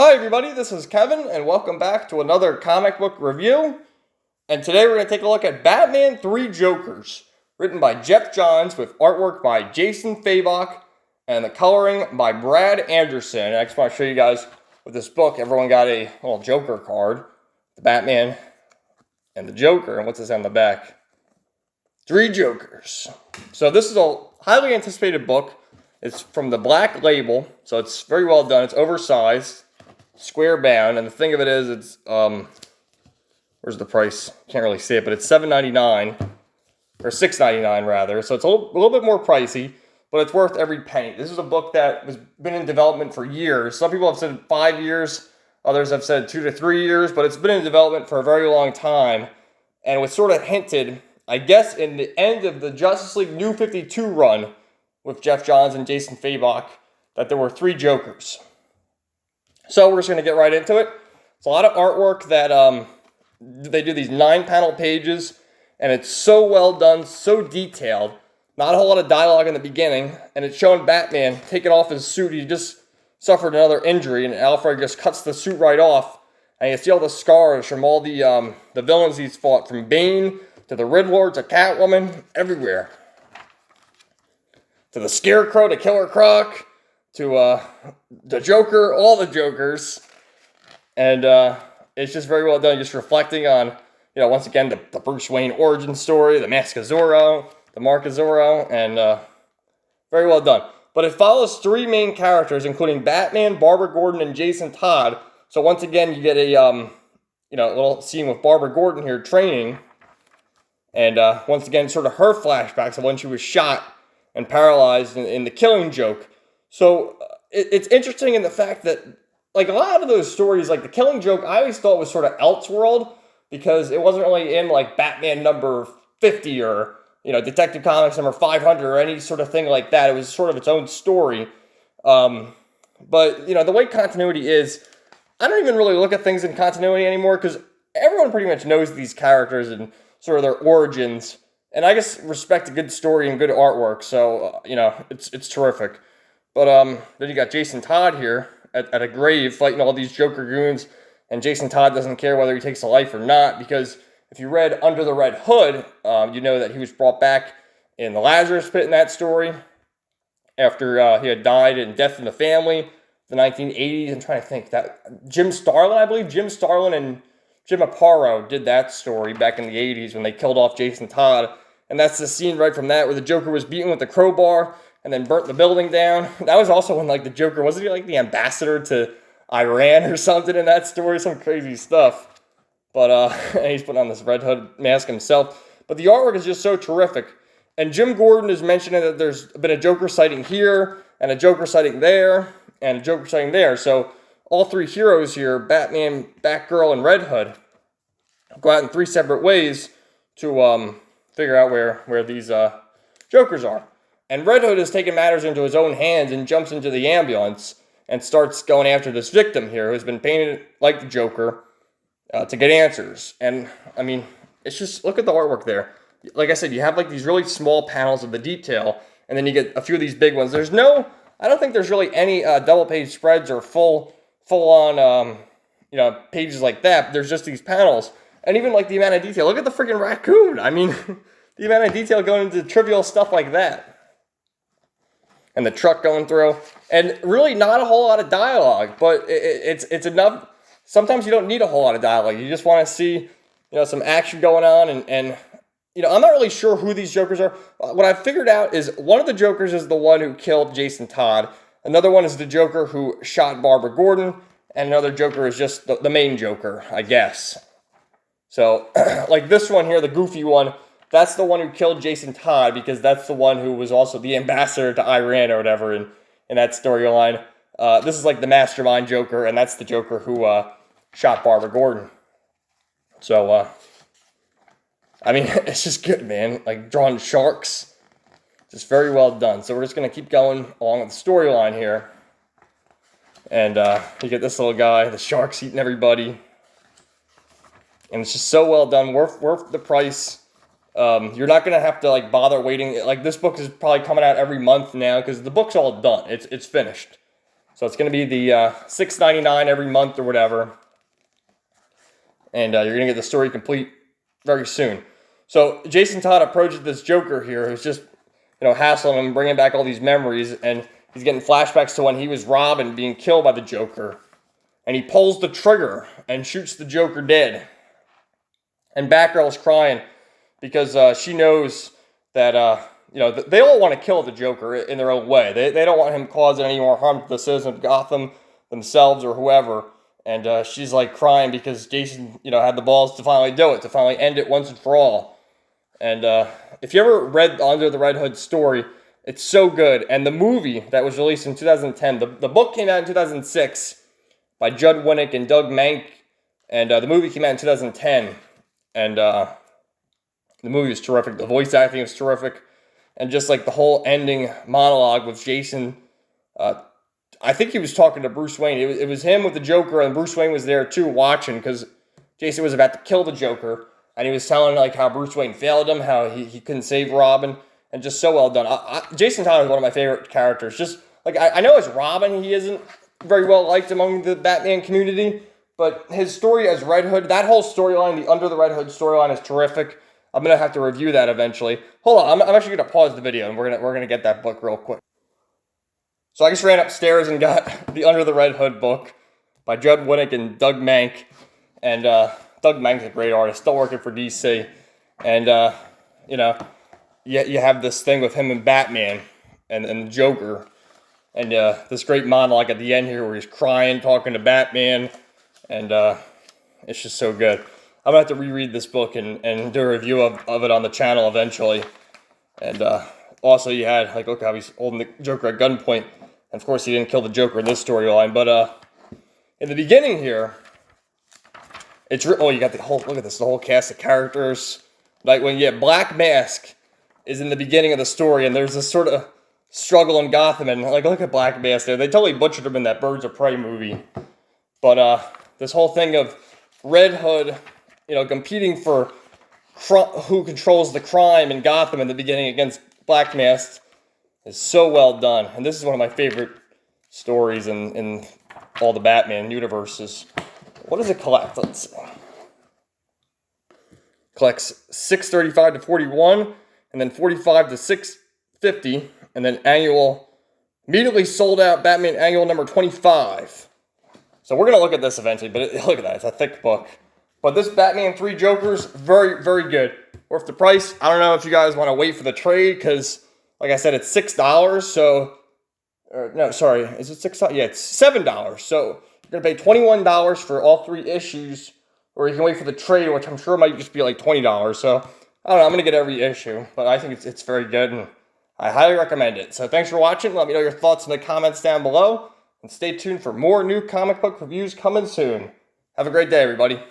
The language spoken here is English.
Hi everybody, this is Kevin, and welcome back to another comic book review. And today we're going to take a look at Batman 3 Jokers, written by Geoff Johns with artwork by Jason Fabok and the coloring by Brad Anderson. And I just want to show you guys with this book, everyone got a little Joker card, the Batman and the Joker. And what's this on the back? 3 Jokers. So this is a highly anticipated book. It's from the Black Label, so it's very well done. It's oversized, square bound, and the thing of it is, it's where's the price? Can't really see it, but it's $7.99 or $6.99 rather. So it's a little bit more pricey, but it's worth every penny. This is a book that has been in development for years. Some people have said 5 years, others have said 2 to 3 years, but it's been in development for a very long time, and it was sort of hinted, I guess, in the end of the Justice League New 52 run with Geoff Johns and Jason Fabok, that there were 3 Jokers. So we're just going to get right into it. It's a lot of artwork that they do these 9-panel pages, and it's so well done, so detailed. Not a whole lot of dialogue in the beginning, and it's showing Batman taking off his suit. He just suffered another injury, and Alfred just cuts the suit right off, and you see all the scars from all the villains he's fought, from Bane to the Riddler to Catwoman, everywhere. To the Scarecrow, to Killer Croc, to the Joker, all the Jokers. And it's just very well done, just reflecting on, once again, the Bruce Wayne origin story, the Mask of Zorro, the Mark of Zorro, and very well done. But it follows 3 main characters, including Batman, Barbara Gordon, and Jason Todd. So once again, you get a little scene with Barbara Gordon here training. And once again, sort of her flashbacks of when she was shot and paralyzed in the Killing Joke. So it's interesting in the fact that, like, a lot of those stories, like the Killing Joke, I always thought was sort of Elseworld, because it wasn't really in, like, Batman number 50 or, Detective Comics number 500 or any sort of thing like that. It was sort of its own story. But, the way continuity is, I don't even really look at things in continuity anymore, because everyone pretty much knows these characters and sort of their origins. And I just respect a good story and good artwork, so, it's terrific. But then you got Jason Todd here at a grave fighting all these Joker goons, and Jason Todd doesn't care whether he takes a life or not, because if you read Under the Red Hood, you know that he was brought back in the Lazarus Pit in that story after he had died in Death in the Family, the 1980s. I'm trying to think, that Jim Starlin, I believe, Jim Starlin and Jim Aparo did that story back in the 80s when they killed off Jason Todd. And that's the scene right from that where the Joker was beaten with a crowbar and then burnt the building down. That was also when, like, the Joker, wasn't he like the ambassador to Iran or something in that story? Some crazy stuff. But, and he's putting on this Red Hood mask himself. But the artwork is just so terrific. And Jim Gordon is mentioning that there's been a Joker sighting here, and a Joker sighting there, and a Joker sighting there. So all 3 heroes here, Batman, Batgirl, and Red Hood, go out in 3 separate ways to figure out where these Jokers are. And Red Hood has taken matters into his own hands and jumps into the ambulance and starts going after this victim here who's been painted like the Joker to get answers. And, I mean, it's just, look at the artwork there. Like I said, you have, like, these really small panels of the detail, and then you get a few of these big ones. I don't think there's really any double-page spreads or full-on, pages like that. But there's just these panels. And even, like, the amount of detail. Look at the freaking raccoon. I mean, the amount of detail going into trivial stuff like that. And the truck going through. And really not a whole lot of dialogue, but it's enough. Sometimes you don't need a whole lot of dialogue. You just want to see, some action going on. And I'm not really sure who these Jokers are. What I've figured out is one of the Jokers is the one who killed Jason Todd. Another one is the Joker who shot Barbara Gordon. And another Joker is just the main Joker, I guess. So, like this one here, the goofy one, that's the one who killed Jason Todd, because that's the one who was also the ambassador to Iran or whatever in that storyline. This is like the mastermind Joker, and that's the Joker who shot Barbara Gordon. So, I mean, it's just good, man. Like, drawing sharks. Just very well done. So we're just going to keep going along with the storyline here. And you get this little guy, the shark's eating everybody. And it's just so well done, worth the price. You're not going to have to, like, bother waiting. Like, this book is probably coming out every month now because the book's all done. It's finished. So it's going to be the $6.99 every month or whatever. And you're going to get the story complete very soon. So Jason Todd approaches this Joker here who's just, hassling him, bringing back all these memories. And he's getting flashbacks to when he was Robin being killed by the Joker. And he pulls the trigger and shoots the Joker dead. And Batgirl's crying because she knows that, they all want to kill the Joker in their own way. They don't want him causing any more harm to the citizens of Gotham themselves or whoever. And she's like crying because Jason, had the balls to finally do it, to finally end it once and for all. And if you ever read Under the Red Hood story, it's so good. And the movie that was released in 2010, the book came out in 2006 by Judd Winnick and Doug Mank. And the movie came out in 2010. And the movie was terrific. The voice acting was terrific. And just like the whole ending monologue with Jason, I think he was talking to Bruce Wayne. It was him with the Joker, and Bruce Wayne was there too watching because Jason was about to kill the Joker. And he was telling like how Bruce Wayne failed him, how he couldn't save Robin, and just so well done. Jason Todd is one of my favorite characters. Just like I know as Robin, he isn't very well liked among the Batman community, but his story as Red Hood, that whole storyline, the Under the Red Hood storyline, is terrific. I'm gonna have to review that eventually. Hold on, I'm actually gonna pause the video and we're gonna get that book real quick. So I just ran upstairs and got the Under the Red Hood book by Judd Winnick and Doug Mank. And Doug Mank's a great artist, still working for DC. And, you have this thing with him and Batman and the Joker. And this great monologue at the end here where he's crying, talking to Batman. And it's just so good. I'm going to have to reread this book and do a review of it on the channel eventually. And also you had, look how he's holding the Joker at gunpoint. And of course, he didn't kill the Joker in this storyline. But in the beginning here, you got the whole, look at this, the whole cast of characters. Like when, Black Mask is in the beginning of the story, and there's this sort of struggle in Gotham. And look at Black Mask there. They totally butchered him in that Birds of Prey movie. But this whole thing of Red Hood, competing for who controls the crime in Gotham in the beginning against Black Mask is so well done. And this is one of my favorite stories in all the Batman universes. What does it collect? Let's see. Collects 635 to 41, and then 45 to 650, and then immediately sold out Batman annual number 25. So we're going to look at this eventually, but look at that. It's a thick book. But this Batman 3 Jokers, very, very good. Worth the price. I don't know if you guys want to wait for the trade, because, like I said, it's $6, so... no, sorry. Is it $6? Yeah, it's $7. So you're going to pay $21 for all 3 issues, or you can wait for the trade, which I'm sure might just be like $20. So, I don't know. I'm going to get every issue, but I think it's very good, and I highly recommend it. So thanks for watching. Let me know your thoughts in the comments down below, and stay tuned for more new comic book reviews coming soon. Have a great day, everybody.